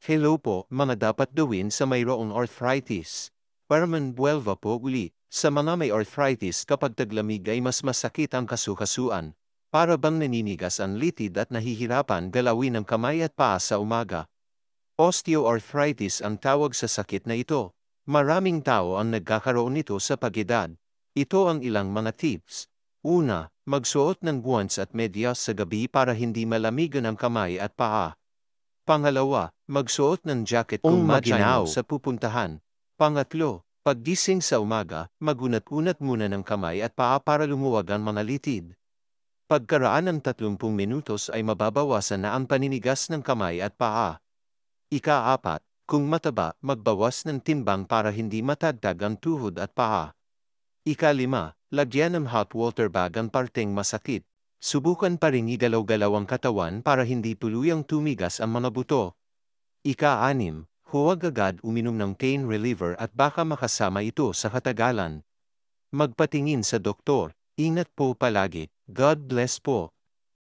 Hello po, mga dapat gawin sa mayroong arthritis. Paraman buwelva po uli, sa mga may arthritis kapag taglamig ay mas masakit ang kasukasuan. Para bang naninigas ang litid at nahihirapan galawin ang kamay at paa sa umaga. Osteoarthritis ang tawag sa sakit na ito. Maraming tao ang nagkakaroon nito sa pag-edad. Ito ang ilang mga tips. Una, magsuot ng guants at medyas sa gabi para hindi malamigan ang kamay at paa. Pangalawa, magsuot ng jacket kung maginaw sa pupuntahan. Pangatlo, paggising sa umaga, magunat-unat muna ng kamay at paa para lumuwag ang mga litid. Pagkaraan ng 30 minutos ay mababawasan na ang paninigas ng kamay at paa. Ika-4, kung mataba, magbawas ng timbang para hindi matagtag ang tuhod at paa. Ika-5, lagyan ng hot water bag ang parteng masakit. Subukan pa rin igalaw-galaw ang katawan para hindi tuluyang tumigas ang mga buto. Ika-6, huwag agad uminom ng pain reliever at baka makasama ito sa katagalan. Magpatingin sa doktor. Ingat po palagi. God bless po.